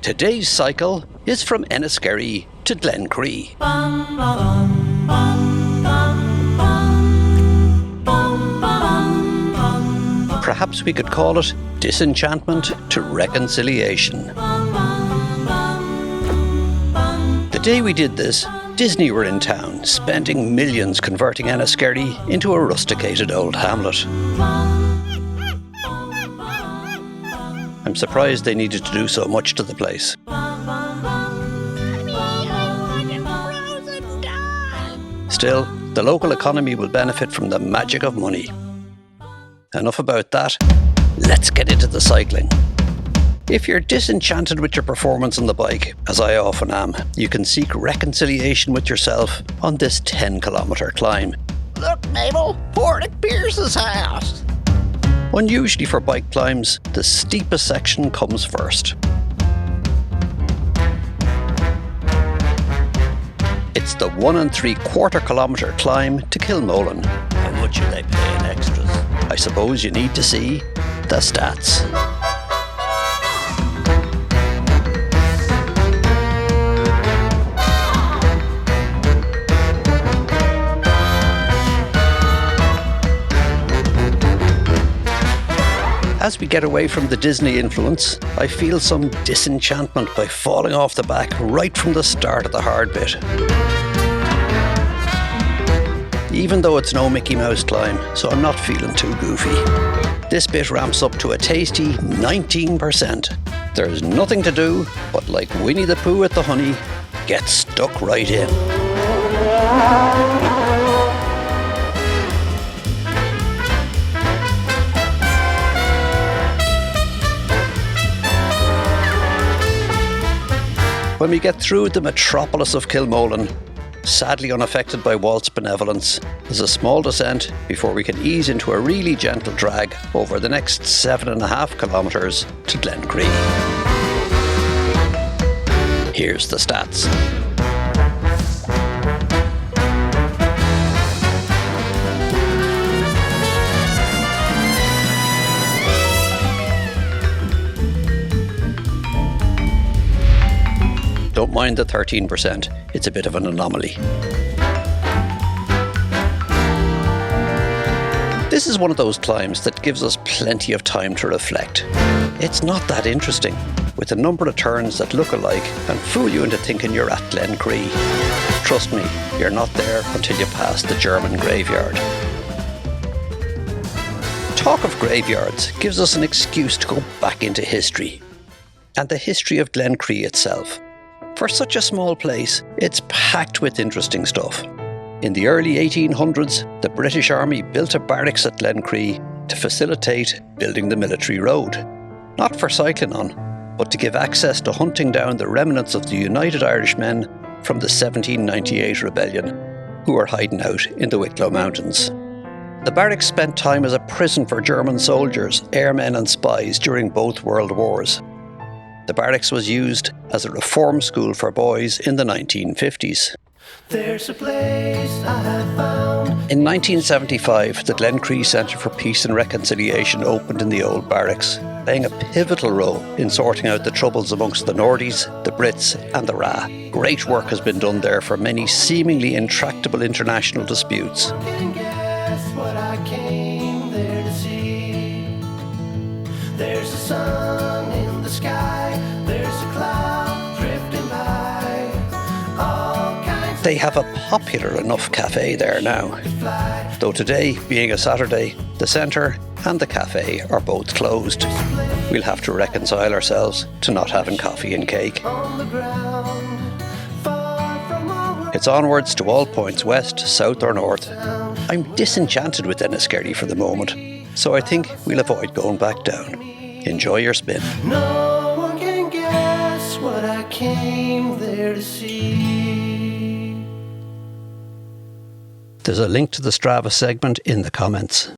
Today's cycle is from Enniskerry to Glencree. Perhaps we could call it disenchantment to reconciliation. The day we did this, Disney were in town, spending millions converting Enniskerry into a rusticated old hamlet. I'm surprised they needed to do so much to the place. Still, the local economy will benefit from the magic of money. Enough about that, let's get into the cycling. If you're disenchanted with your performance on the bike, as I often am, you can seek reconciliation with yourself on this 10-kilometre climb. Look, Mabel, Port at Pierce's house. Unusually for bike climbs, the steepest section comes first. It's the 1 3/4 kilometre climb to Kilmolin. How much are they paying extras? I suppose you need to see the stats. As we get away from the Disney influence, I feel some disenchantment by falling off the back right from the start of the hard bit. Even though it's no Mickey Mouse climb, so I'm not feeling too goofy. This bit ramps up to a tasty 19%. There's nothing to do but, like Winnie the Pooh at the honey, get stuck right in. When we get through the metropolis of Kilmolin, sadly unaffected by Walt's benevolence, there's a small descent before we can ease into a really gentle drag over the next 7.5 kilometres to Glencree. Here's the stats. Don't mind the 13%, it's a bit of an anomaly. This is one of those climbs that gives us plenty of time to reflect. It's not that interesting, with a number of turns that look alike and fool you into thinking you're at Glencree. Trust me, you're not there until you pass the German graveyard. Talk of graveyards gives us an excuse to go back into history, and the history of Glencree itself. For such a small place, it's packed with interesting stuff. In the early 1800s, the British Army built a barracks at Glencree to facilitate building the military road. Not for cycling on, but to give access to hunting down the remnants of the United Irishmen from the 1798 rebellion, who were hiding out in the Wicklow Mountains. The barracks spent time as a prison for German soldiers, airmen and spies during both World Wars. The barracks was used as a reform school for boys in the 1950s. There's a place I have found. In 1975, the Glencree Centre for Peace and Reconciliation opened in the old barracks, playing a pivotal role in sorting out the troubles amongst the Nordies, the Brits and the Ra. Great work has been done there for many seemingly intractable international disputes. Can guess what I came there to see. There's a sun in the sky, there's a cloud drifting by. All kinds. They have a popular enough cafe there now. Though today, being a Saturday, the centre and the cafe are both closed. We'll have to reconcile ourselves to not having coffee and cake. On the ground, far from our It's onwards to all points west, south or north. I'm disenchanted with Enniskerry for the moment, so I think we'll avoid going back down. Enjoy your spin. No one can guess what I came there to see. There's a link to the Strava segment in the comments.